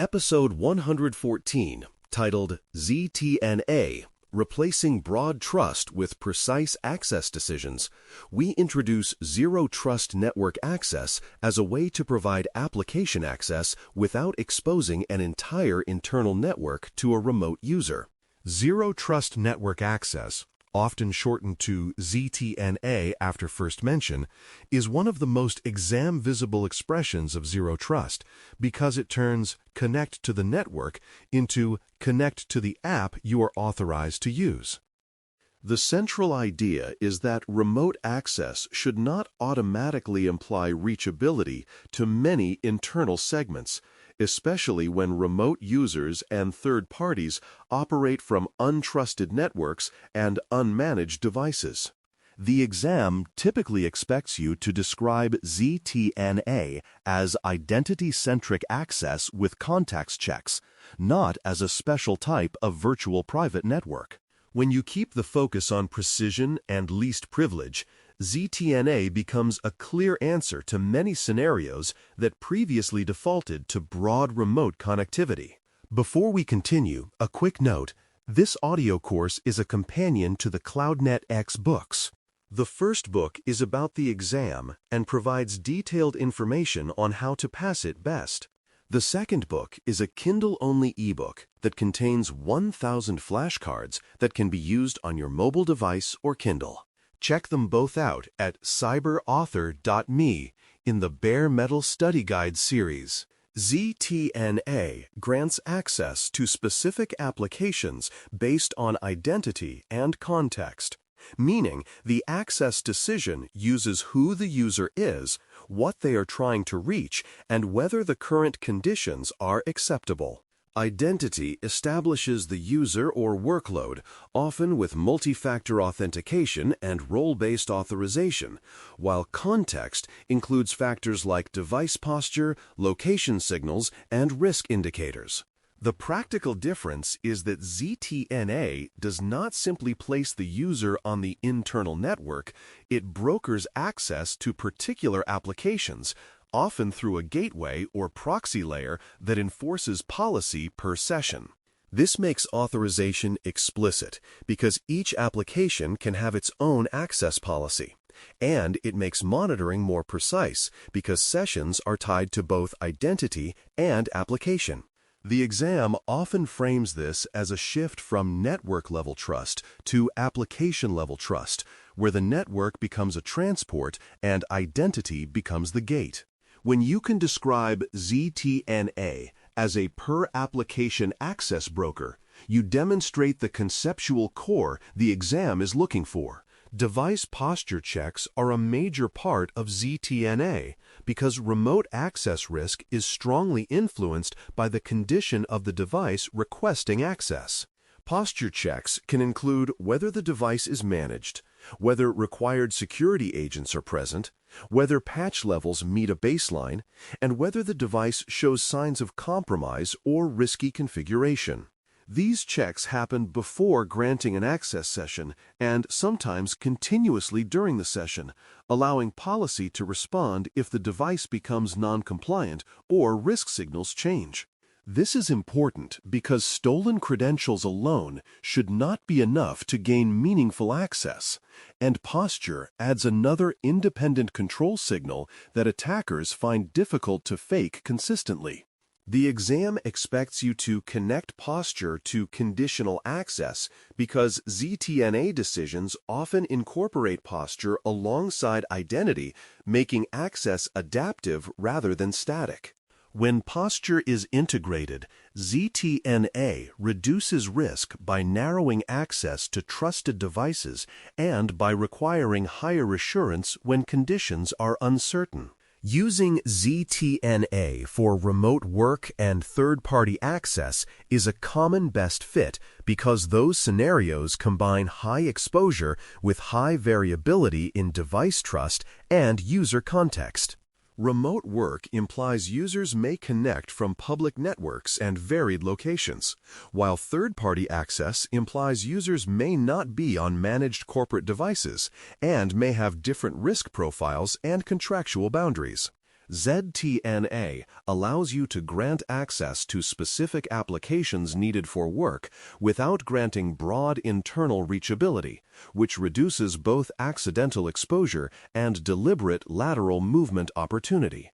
Episode 114, titled ZTNA, Replacing Broad Trust with Precise Access Decisions, we introduce Zero Trust Network Access as a way to provide application access without exposing an entire internal network to a remote user. Zero Trust Network Access, often shortened to ZTNA after first mention, is one of the most exam-visible expressions of zero trust because it turns connect to the network into connect to the app you are authorized to use. The central idea is that remote access should not automatically imply reachability to many internal segments, especially when remote users and third parties operate from untrusted networks and unmanaged devices. The exam typically expects you to describe ZTNA as identity-centric access with context checks, not as a special type of virtual private network. When you keep the focus on precision and least privilege, ZTNA becomes a clear answer to many scenarios that previously defaulted to broad remote connectivity. Before we continue, a quick note: this audio course is a companion to the CloudNetX books. The first book is about the exam and provides detailed information on how to pass it best. The second book is a Kindle-only ebook that contains 1,000 flashcards that can be used on your mobile device or Kindle. Check them both out at cyberauthor.me in the Bare Metal Study Guide series. ZTNA grants access to specific applications based on identity and context, meaning the access decision uses who the user is, what they are trying to reach, and whether the current conditions are acceptable. Identity establishes the user or workload, often with multi-factor authentication and role-based authorization, while context includes factors like device posture, location signals, and risk indicators. The practical difference is that ZTNA does not simply place the user on the internal network, it brokers access to particular applications, often through a gateway or proxy layer that enforces policy per session. This makes authorization explicit because each application can have its own access policy, and it makes monitoring more precise because sessions are tied to both identity and application. The exam often frames this as a shift from network-level trust to application-level trust, where the network becomes a transport and identity becomes the gate. When you can describe ZTNA as a per-application access broker, you demonstrate the conceptual core the exam is looking for. Device posture checks are a major part of ZTNA because remote access risk is strongly influenced by the condition of the device requesting access. Posture checks can include whether the device is managed, whether required security agents are present, whether patch levels meet a baseline, and whether the device shows signs of compromise or risky configuration. These checks happen before granting an access session and sometimes continuously during the session, allowing policy to respond if the device becomes non-compliant or risk signals change. This is important because stolen credentials alone should not be enough to gain meaningful access, and posture adds another independent control signal that attackers find difficult to fake consistently. The exam expects you to connect posture to conditional access because ZTNA decisions often incorporate posture alongside identity, making access adaptive rather than static. When posture is integrated, ZTNA reduces risk by narrowing access to trusted devices and by requiring higher assurance when conditions are uncertain. Using ZTNA for remote work and third-party access is a common best fit because those scenarios combine high exposure with high variability in device trust and user context. Remote work implies users may connect from public networks and varied locations, while third-party access implies users may not be on managed corporate devices and may have different risk profiles and contractual boundaries. ZTNA allows you to grant access to specific applications needed for work without granting broad internal reachability, which reduces both accidental exposure and deliberate lateral movement opportunity.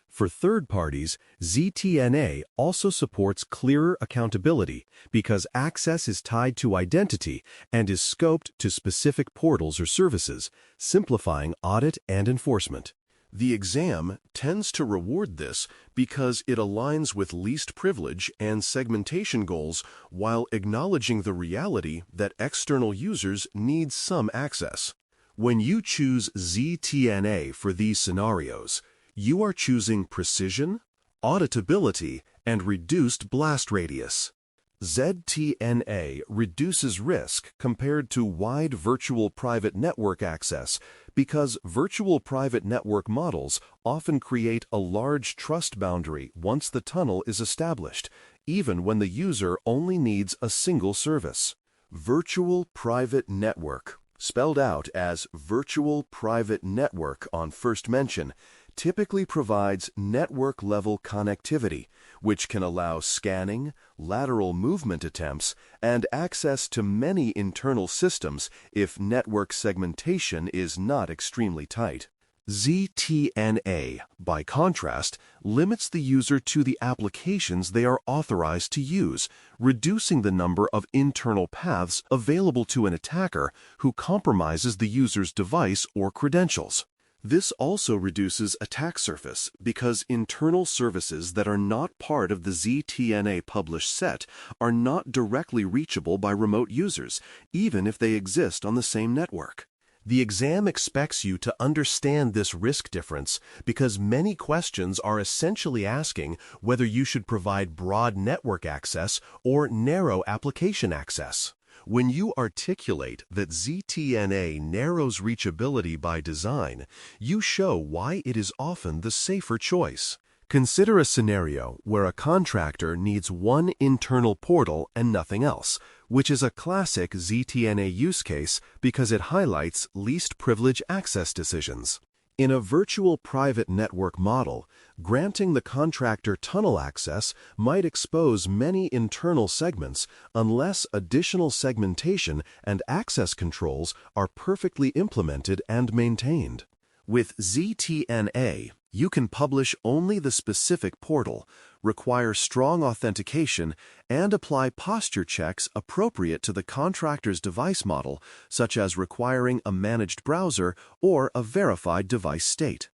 For third parties, ZTNA also supports clearer accountability because access is tied to identity and is scoped to specific portals or services, simplifying audit and enforcement. The exam tends to reward this because it aligns with least privilege and segmentation goals while acknowledging the reality that external users need some access. When you choose ZTNA for these scenarios, you are choosing precision, auditability, and reduced blast radius. ZTNA reduces risk compared to wide virtual private network access because virtual private network models often create a large trust boundary once the tunnel is established, even when the user only needs a single service. Virtual private network, spelled out as virtual private network on first mention, typically provides network-level connectivity, which can allow scanning, lateral movement attempts, and access to many internal systems if network segmentation is not extremely tight. ZTNA, by contrast, limits the user to the applications they are authorized to use, reducing the number of internal paths available to an attacker who compromises the user's device or credentials. This also reduces attack surface because internal services that are not part of the ZTNA published set are not directly reachable by remote users, even if they exist on the same network. The exam expects you to understand this risk difference because many questions are essentially asking whether you should provide broad network access or narrow application access. When you articulate that ZTNA narrows reachability by design, you show why it is often the safer choice. Consider a scenario where a contractor needs one internal portal and nothing else, which is a classic ZTNA use case because it highlights least privilege access decisions. In a virtual private network model, granting the contractor tunnel access might expose many internal segments unless additional segmentation and access controls are perfectly implemented and maintained. With ZTNA, you can publish only the specific portal, require strong authentication, and apply posture checks appropriate to the contractor's device model, such as requiring a managed browser or a verified device state.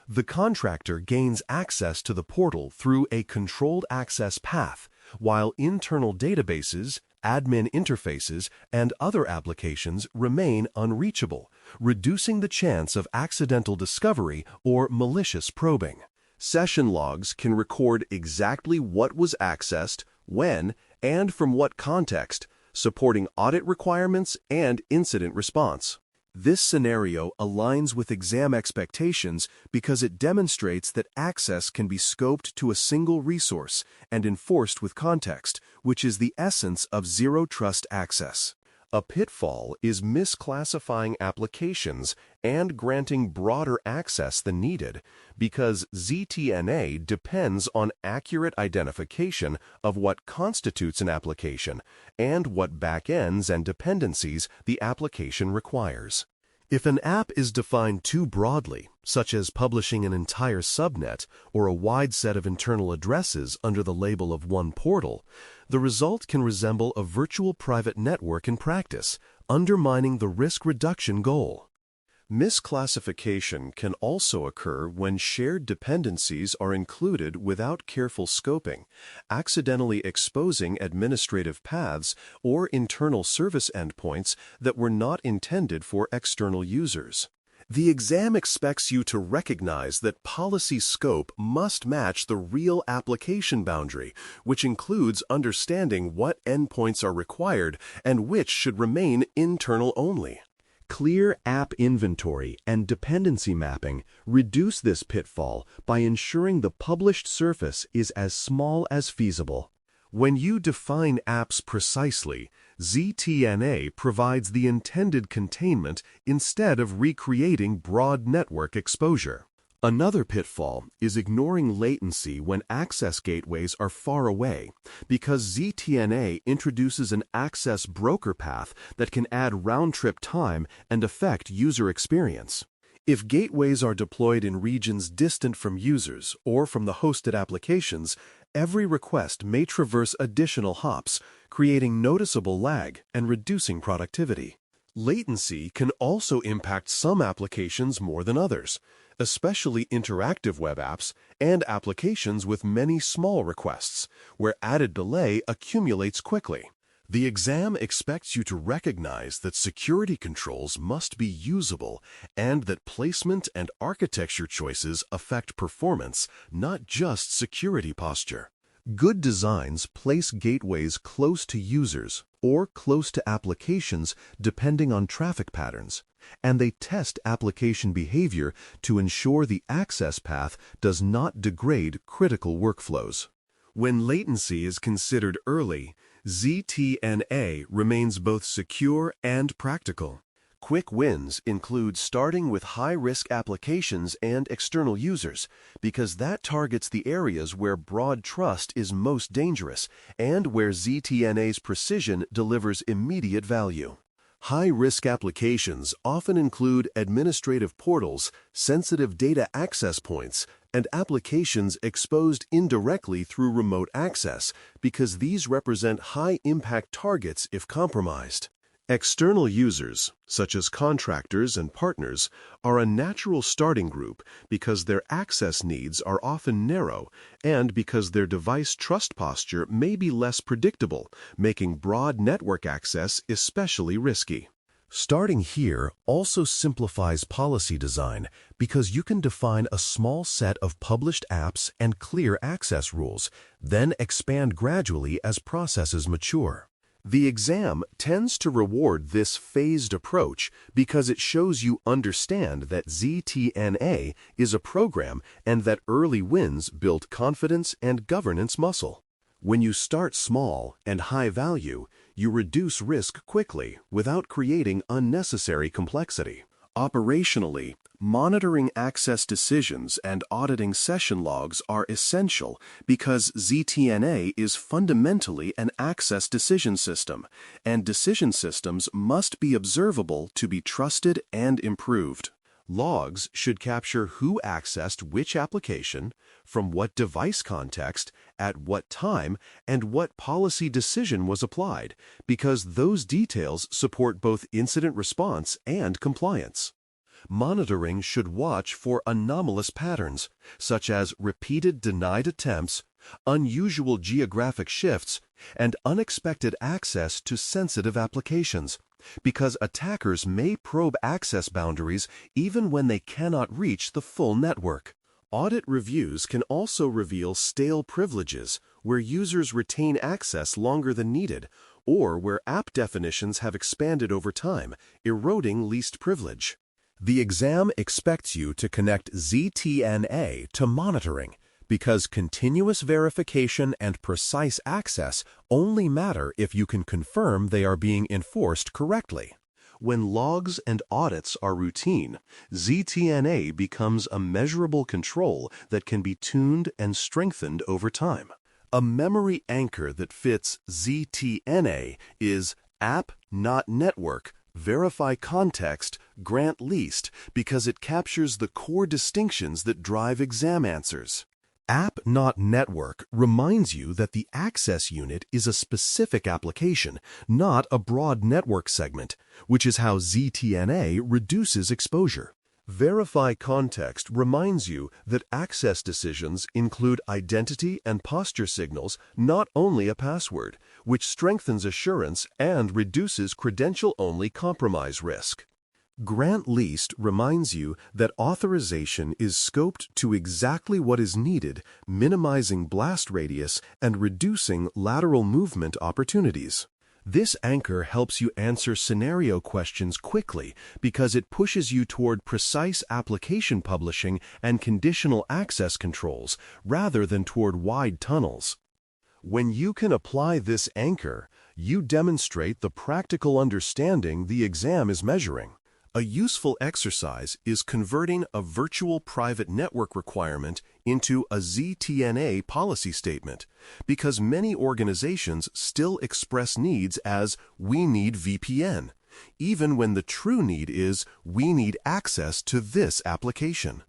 The contractor gains access to the portal through a controlled access path, while internal databases, admin interfaces, and other applications remain unreachable, reducing the chance of accidental discovery or malicious probing. Session logs can record exactly what was accessed, when, and from what context, supporting audit requirements and incident response. This scenario aligns with exam expectations because it demonstrates that access can be scoped to a single resource and enforced with context, which is the essence of zero-trust access. A pitfall is misclassifying applications and granting broader access than needed because ZTNA depends on accurate identification of what constitutes an application and what backends and dependencies the application requires. If an app is defined too broadly, such as publishing an entire subnet or a wide set of internal addresses under the label of one portal, the result can resemble a virtual private network in practice, undermining the risk reduction goal. Misclassification can also occur when shared dependencies are included without careful scoping, accidentally exposing administrative paths or internal service endpoints that were not intended for external users. The exam expects you to recognize that policy scope must match the real application boundary, which includes understanding what endpoints are required and which should remain internal only. Clear app inventory and dependency mapping reduce this pitfall by ensuring the published surface is as small as feasible. When you define apps precisely, ZTNA provides the intended containment instead of recreating broad network exposure. Another pitfall is ignoring latency when access gateways are far away, because ZTNA introduces an access broker path that can add round-trip time and affect user experience. If gateways are deployed in regions distant from users or from the hosted applications, every request may traverse additional hops, creating noticeable lag and reducing productivity. Latency can also impact some applications more than others, especially interactive web apps and applications with many small requests, where added delay accumulates quickly. The exam expects you to recognize that security controls must be usable and that placement and architecture choices affect performance, not just security posture. Good designs place gateways close to users or close to applications depending on traffic patterns, and they test application behavior to ensure the access path does not degrade critical workflows. When latency is considered early, ZTNA remains both secure and practical. Quick wins include starting with high-risk applications and external users, because that targets the areas where broad trust is most dangerous and where ZTNA's precision delivers immediate value. High-risk applications often include administrative portals, sensitive data access points, and applications exposed indirectly through remote access, because these represent high-impact targets if compromised. External users, such as contractors and partners, are a natural starting group because their access needs are often narrow and because their device trust posture may be less predictable, making broad network access especially risky. Starting here also simplifies policy design because you can define a small set of published apps and clear access rules, then expand gradually as processes mature. The exam tends to reward this phased approach because it shows you understand that ZTNA is a program and that early wins build confidence and governance muscle. When you start small and high value, you reduce risk quickly without creating unnecessary complexity. Operationally, monitoring access decisions and auditing session logs are essential because ZTNA is fundamentally an access decision system, and decision systems must be observable to be trusted and improved. Logs should capture who accessed which application, from what device context, at what time, and what policy decision was applied, because those details support both incident response and compliance. Monitoring should watch for anomalous patterns, such as repeated denied attempts, unusual geographic shifts, and unexpected access to sensitive applications, because attackers may probe access boundaries even when they cannot reach the full network. Audit reviews can also reveal stale privileges, where users retain access longer than needed, or where app definitions have expanded over time, eroding least privilege. The exam expects you to connect ZTNA to monitoring, because continuous verification and precise access only matter if you can confirm they are being enforced correctly. When logs and audits are routine, ZTNA becomes a measurable control that can be tuned and strengthened over time. A memory anchor that fits ZTNA is app, not network, verify context, grant least, because it captures the core distinctions that drive exam answers. App, not network reminds you that the access unit is a specific application, not a broad network segment, which is how ZTNA reduces exposure. Verify context reminds you that access decisions include identity and posture signals, not only a password, which strengthens assurance and reduces credential-only compromise risk. Grant least reminds you that authorization is scoped to exactly what is needed, minimizing blast radius and reducing lateral movement opportunities. This anchor helps you answer scenario questions quickly because it pushes you toward precise application publishing and conditional access controls rather than toward wide tunnels. When you can apply this anchor, you demonstrate the practical understanding the exam is measuring. A useful exercise is converting a virtual private network requirement into a ZTNA policy statement, because many organizations still express needs as "we need VPN," even when the true need is "we need access to this application."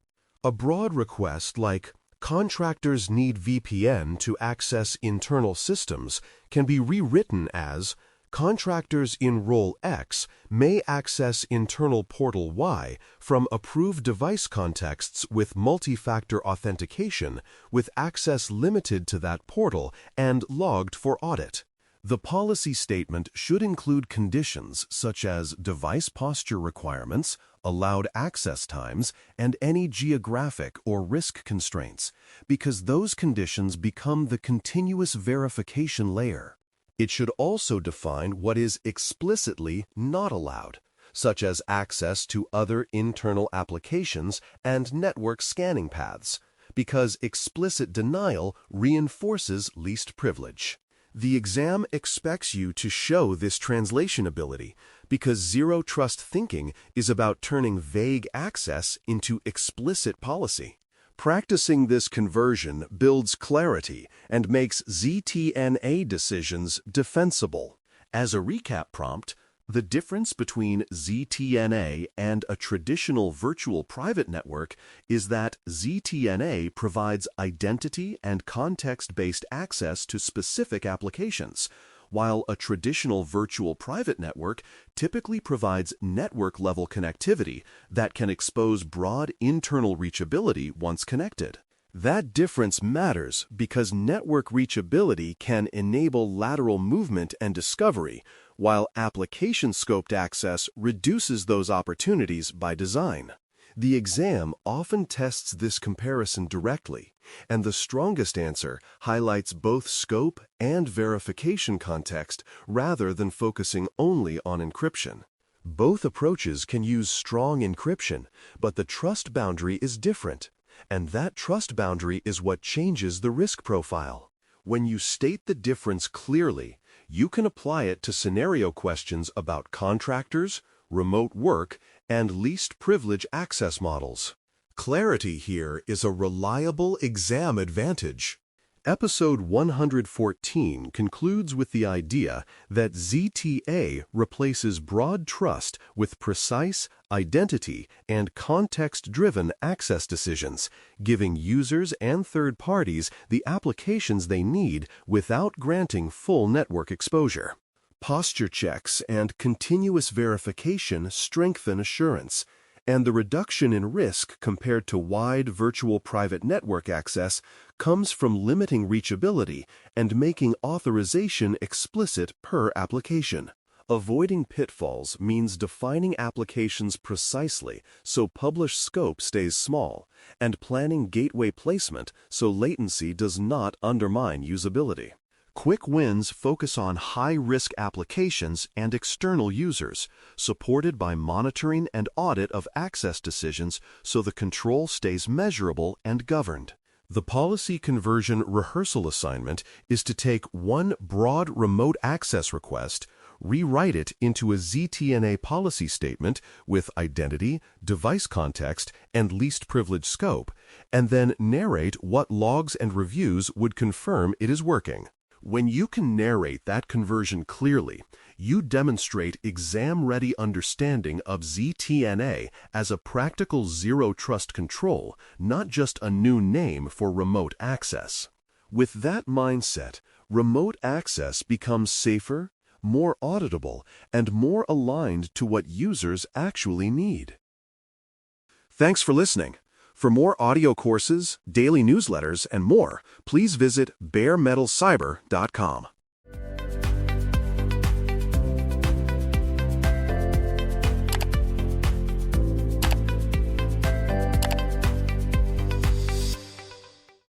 A broad request like "contractors need VPN to access internal systems" can be rewritten as "contractors in role X may access internal portal Y from approved device contexts with multi-factor authentication with access limited to that portal and logged for audit." The policy statement should include conditions such as device posture requirements, allowed access times, and any geographic or risk constraints, because those conditions become the continuous verification layer. It should also define what is explicitly not allowed, such as access to other internal applications and network scanning paths, because explicit denial reinforces least privilege. The exam expects you to show this translation ability, because zero trust thinking is about turning vague access into explicit policy. Practicing this conversion builds clarity and makes ZTNA decisions defensible. As a recap prompt, the difference between ZTNA and a traditional virtual private network is that ZTNA provides identity and context-based access to specific applications, while a traditional virtual private network typically provides network-level connectivity that can expose broad internal reachability once connected. That difference matters because network reachability can enable lateral movement and discovery, while application-scoped access reduces those opportunities by design. The exam often tests this comparison directly, and the strongest answer highlights both scope and verification context rather than focusing only on encryption. Both approaches can use strong encryption, but the trust boundary is different, and that trust boundary is what changes the risk profile. When you state the difference clearly, you can apply it to scenario questions about contractors, remote work, and least privilege access models. Clarity here is a reliable exam advantage. Episode 114 concludes with the idea that ZTA replaces broad trust with precise, identity, and context-driven access decisions, giving users and third parties the applications they need without granting full network exposure. Posture checks and continuous verification strengthen assurance, and the reduction in risk compared to wide virtual private network access comes from limiting reachability and making authorization explicit per application. Avoiding pitfalls means defining applications precisely so published scope stays small, and planning gateway placement so latency does not undermine usability. Quick wins focus on high-risk applications and external users, supported by monitoring and audit of access decisions so the control stays measurable and governed. The policy conversion rehearsal assignment is to take one broad remote access request, rewrite it into a ZTNA policy statement with identity, device context, and least privilege scope, and then narrate what logs and reviews would confirm it is working. When you can narrate that conversion clearly, you demonstrate exam-ready understanding of ZTNA as a practical zero-trust control, not just a new name for remote access. With that mindset, remote access becomes safer, more auditable, and more aligned to what users actually need. Thanks for listening. For more audio courses, daily newsletters, and more, please visit baremetalcyber.com.